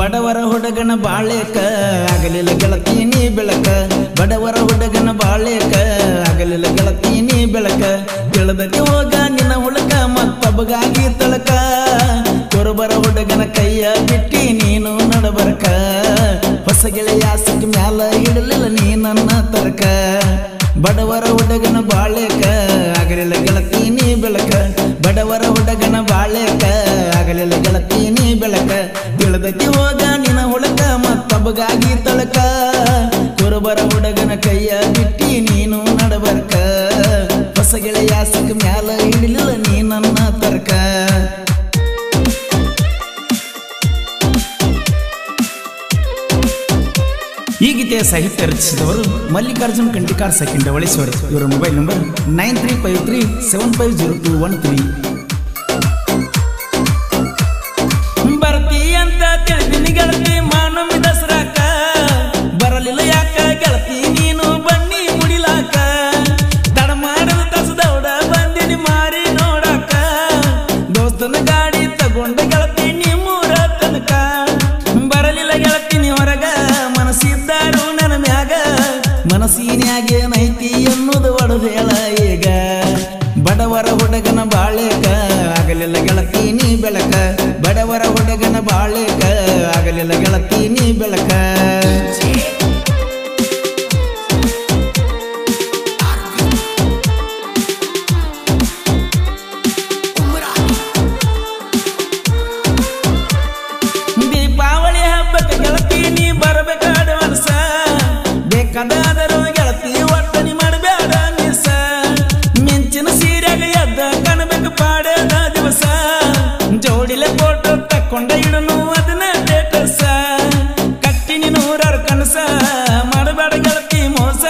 ಬಡವರ ಹುಡುಗನ ಬಾಳೆಕ ಆಗಲಿಲ್ಲ ಗೆಳತಿ ನೀ ಬೆಳಕ ಬಡವರ ಹುಡುಗನ ಬಾಳೆಕ ಆಗಲಿಲ್ಲ ಗೆಳತಿ ನೀ ಬೆಳಕ ತಿಳಿದಕ್ಕೆ ಹೋಗ ನಿನ್ನ ಹುಡುಕ ಮತ್ತೊಬ್ಬಗಾಗಿ ತಳಕ ಕುರುಬರ ಹುಡುಗನ ಕೈಯ ಬಿಟ್ಟಿ ನೀನು ನಡಬರಕ ಹೊಸ ಗೆಳೆಯ ಸಿಕ್ಕ ಮ್ಯಾಲ ಇಡಲಿಲ್ಲ ನೀ ನನ್ನ ತರಕ ಬಡವರ ಹುಡುಗನ ಬಾಳೆಕ ಆಗಲಿಲ್ಲ ಗೆಳತಿ ನೀ ಬೆಳಕ ಬಡವರ ಹುಡುಗನ ಬಾಳೆಕ ಆಗಲಿಲ್ಲ ಗೆಳತಿ ನೀ ಬೆಳಕ ತಿಳಿದಕ್ಕೆ ಹೋಗ ನಿನ್ನ ಹುಡುಕ ಮತ್ತೊಬ್ಬಗಾಗಿ ತಳಕ ಕುರುಬರ ಹುಡುಗನ ಕೈಯ ಬಿಟ್ಟಿ ನೀನು ನಡಬರ್ಕ ಹೊಸ ಗೆಳೆಯ ಸಿಕ್ಕ ಮ್ಯಾಲ ಹಿಡಿಲಿಲ್ಲ ನೀ ನನ್ನ ತರ್ಕ ಈ ಗೀತೆಯ ಸಾಹಿತ್ಯ ರಚಿಸಿದವರು ಮಲ್ಲಿಕಾರ್ಜುನ್ ಕಂಟಿಕಾರ್ ಸೆಕೆಂಡ್ ಅವಳೇಶ್ವರ್ ಇವರ ಮೊಬೈಲ್ ನಂಬರ್ 9353750213 ಬರ್ತಿ ಅಂತ ತಿಳಿದಿನಿ ಗೆಳತಿ ಮಾನವಿ ದಸರಾಕ ಬರಲಿಲ್ಲ ಯಾಕ ಗೆಳತಿ ನೀನು ಬನ್ನಿ ಮುಡಿಲಾಕ ತಡ ಮಾಡದ ತಸದೌಡ ಬಂದಿನಿ ಮಾರಿ ನೋಡಾಕ ದೋಸ್ತನ ಗಾಡಿ ತಗೊಂಡ ಗೆಳತಿ ನಿಮ್ಮೂರ ತನಕ ಬರಲಿಲ್ಲ ಗೆಳತಿ ನೀ ಹೊರಗ ಮನಸ್ಸಿದ್ದಾರು ನನ್ನ ಮ್ಯಾಗ ಮನಸ್ಸಿನ್ಯಾಗೆ ನೈತಿ ಎನ್ನುವುದು ಒಡಬೇಳ ಈಗ ಬಡವರ ಹುಡುಗನ ಬಾಳೆಕ ಆಗಲಿಲ್ಲ ಗೆಳತಿ ನೀ ಬೆಳಕ ಬಡವರ ಹುಡುಗನ ಬಾಳೆಕ ಆಗಲಿಲ್ಲ ಗೆಳತಿ ನೀ ಬೆಳಕ ದೀಪಾವಳಿ ಹಬ್ಬಕ್ಕೆ ಗೆಳತಿ ನೀ ಬರಬೇಕಾದ ಮನಸ ಬೇಕಾದಾದರೂ ಗೆಳತಿ ಒಟ್ಟನಿ ಮಾಡಬೇಡ ಮಿಸ ಮಿಂಚಿನ ಸೀರೆಗ ಎದ್ದ ಕಾಣಬೇಕು ಪಾಡದ ದಿವಸ ಜೋಡಿಲೆ ಫೋಟೋ ತಕ್ಕೊಂಡ ಇಡನು ಅದನ್ನ ಸ್ಟೇಟಸ್ ಕಟ್ಟಿನಿ ನೂರಾರು ಕನಸ ಮಾಡಬೇಡ ಗೆಳತಿ ಮೋಸ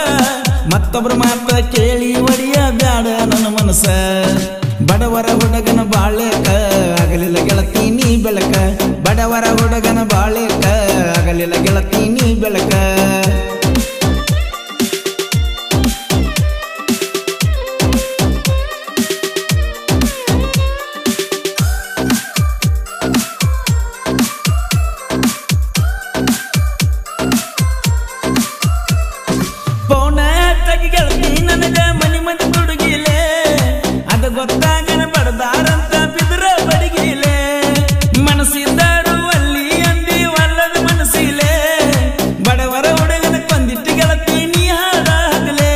ಮತ್ತೊಬ್ರು ಮಾತ ಕೇಳಿ ಒಡಿಯ ಬ್ಯಾಡ ನನ್ನ ಮನಸ ಬಡವರ ಹುಡುಗನ ಬಾಳೆಕ ಆಗಲಿಲ್ಲ ಗೆಳತಿ ನೀ ಬೆಳಕ ಬಡವರ ಹುಡುಗನ ಬಾಳೆಕ ಆಗಲಿಲ್ಲ ಗೆಳತಿ ನೀ ಬೆಳಕ ಪೌನ ಹತ್ತಕ್ಕೆ ಗೆಳತಿ ನನಗ ಮನಿ ಮಂದಿ ಹುಡುಗಿಲೆ ಅದ ಗೊತ್ತಾಗನ ಬಡದಾರಂತ ಬಿದ್ರ ಬಡಗಿಲೆ ಮನಸ್ಸಿದ್ದಾರು ಅಲ್ಲಿ ಅಂದಿ ಒಲ್ಲದ ಮನಸ್ಸಿಲೆ ಬಡವರ ಹುಡುಗನ ಕೊಂದಿಟ್ಟು ಗೆಳತಿ ನೀ ಹಾಡ ಹಗಲೆ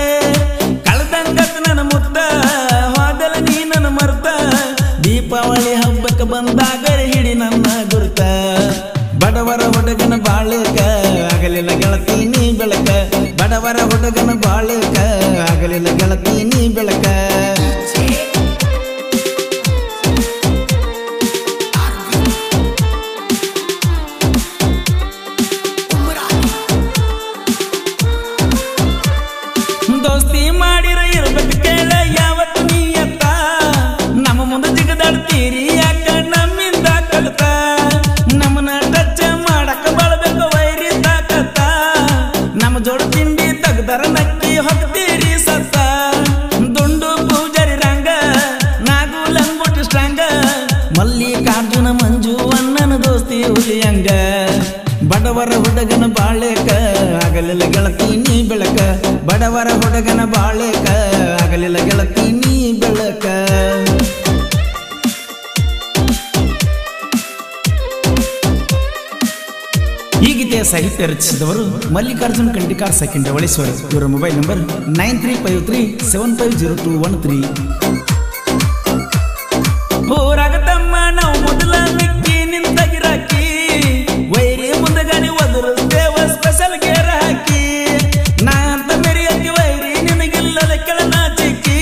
ಕಳೆದಂಗತ್ ನನ್ನ ಮುತ್ತ ಹೋದಲ ನೀ ನನ್ನ ಮರ್ತ ದೀಪಾವಳಿ ಹಬ್ಬಕ್ಕೆ ಬಂದಾಗ ಹಿಡಿ ನನ್ನ ಗುರುತ ಬಡವರ ಹುಡುಗನ ಬಾಳೆಕ ಆಗಲಿಲ್ಲ ಗೆಳತಿ ನೀ ಬೆಳಕ ಬಡವರ ಹುಡುಗನ ಬಾಳೆಕ ಆಗಲಿಲ್ಲ ಗೆಳತಿ ನೀ ಬೆಳಕ ದೋಸ್ತಿ ಮಾಡಿರ ಇರ್ಬೇಕು ಕೇಳ ಯಾವತ್ತು ನೀ ಅತ್ತ ನಮ್ಮ ಮುಂದೆ ಜಿಗದಾಡ್ತೀರಿ ಯಾಕ ನಮ್ಮಿಂದ ಕಲ್ತ ನಮ್ಮನ್ನ ಟಚ್ ಮಾಡಕ ಬಳಬೇಕು ವೈರಿ ತಾಕತ್ತ ನಮ್ಮ ಜೋಡ ತಿಂಡಿ ತಗದರ ನಕ್ಕಿ ಹೋಗ್ತೀರಿ ಸತ್ತ ದುಂಡು ಪೂಜಾರಿ ರಂಗ ನಾಗು ಲಂಗೋಟಿ ಸ್ಟ್ರಾಂಗ ಮಲ್ಲಿಕಾರ್ಜುನ ಮಂಜು ಅಣ್ಣನ ದೋಸ್ತಿ ಹುಲಿಯಂಗ ಬಡವರ ಹುಡುಗನ ಬಾಳೆಕ ಆಗಲಿಲ್ಲ ಗೆಳತಿ ನೀ ಬೆಳಕ ಬಡವರ ಹುಡುಗನ ಬಾಳೆಕ ಆಗಲಿಲ್ಲ ಗೆಳತಿ ನೀ ಬೆಳಕ ಈ ಗೀತೆಯ ಸಾಹಿತ್ಯ ರಚಿಸಿದವರು ಮಲ್ಲಿಕಾರ್ಜುನ್ ಕಂಟಿಕಾರ್ ಸೆಕೆಂಡ್ ಅವಳೇಶ್ವರ್ ಇವರ ಮೊಬೈಲ್ ನಂಬರ್ 9353750213 ಊರಾಗ ತಮ್ಮ ನಾವು ಮೊದಲ ಮಿಕ್ಕಿ ನಿಂತ ಗಿರಾಕಿ ವೈರಿ ಮುಂದಗಾನಿ ಒದರುತ್ತೇವ ಸ್ಪೆಷಲ್ ಗೇರ ಹಾಕಿ ನಾ ಅಂತ ಮೆರಿಯಕ್ಕೆ ವೈರಿ ನಿನಗಿಲ್ಲದ ಕೆಳನ ಚಿಕ್ಕಿ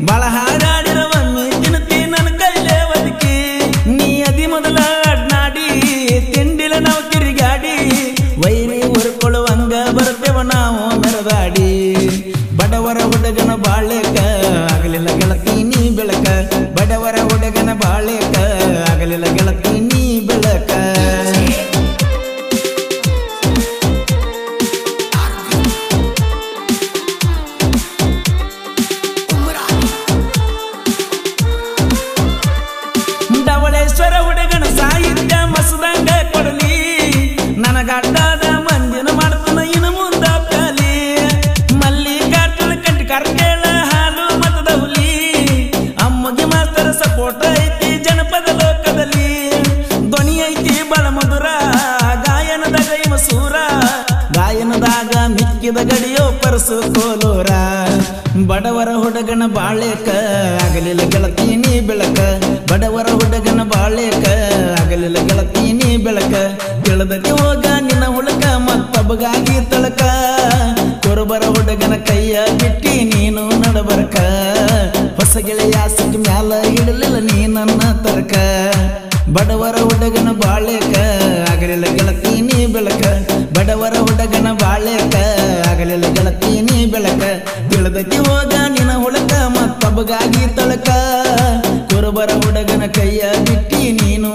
ಬಾಳ ಹಾಡಾಡಿರ ಒಮ್ಮೆ ತಿನ್ತಿ ನನ್ನ ಕೈಲೇ ಒದಕಿ ನೀ ಅದಿ ಮೊದಲ ಅಡ್ನಾಡಿ ತಿಂಡಿಲ ನಾವು ತಿರುಗಾಡಿ ವೈರಿ ಉರ್ಕೊಳ್ಳುವಂಗ ಬರ್ತೇವ ನಾವು ಮೆರದಾಡಿ ಬಡವರ ಹುಡುಗನ ಬಾಳೆಕ ಆಗಲಿಲ್ಲ ಗೆಳತಿ ನೀ ಬೆಳಕ ಬಡವರ ಹುಡುಗನ ಬಾಳೆಕ ಆಗಲಿಲ್ಲ ಗೆಳತಿ ನೀ ಬೆಳಕ ಧವಳೇಶ್ವರ ಹುಡುಗನ ಸಾಹಿತ್ಯ ಮಸದಂಗ ಕೊಡಲಿ ಬಸ್ಸು ಕೋಲೂರ ಬಡವರ ಹುಡುಗನ ಬಾಳೆಕ ಆಗಲಿಲ್ಲ ಗೆಳತಿ ನೀ ಬೆಳಕ ಬಡವರ ಹುಡುಗನ ಬಾಳೆಕ ಆಗಲಿಲ್ಲ ಗೆಳತಿ ನೀ ಬೆಳಕ ತಿಳಿದಕ್ಕೆ ಹೋಗ ನಿನ್ನ ಹುಡುಕ ಮತ್ತೊಬ್ಬಗಾಗಿ ತಳಕ ಕುರುಬರ ಹುಡುಗನ ಕೈಯ ಬಿಟ್ಟಿ ನೀನು ನಡಬರ್ಕ ಹೊಸ ಗೆಳೆಯ ಸಿಕ್ಕ ಮ್ಯಾಲ ಇಡಲಿಲ್ಲ ನೀ ನನ್ನ ತರಕ ಬಡವರ ಹುಡುಗನ ಬಾಳೆಕ ಆಗಲಿಲ್ಲ ಗೆಳತಿ ನೀ ಬೆಳಕ ಬಡವರ ಹುಡುಗನ ಬಾಳೆಕ ಆಗಲಿಲ್ಲ ಗೆಳತಿ ನೀ ಬೆಳಕ ತಿಳಿದಕ್ಕೆ ಹೋಗ ನಿನ್ನ ಹುಡುಕ ಮತ್ತೊಬ್ಬಗಾಗಿ ತಳಕ ಕುರುಬರ ಹುಡುಗನ ಕೈಯ ಬಿಟ್ಟಿ ನೀನು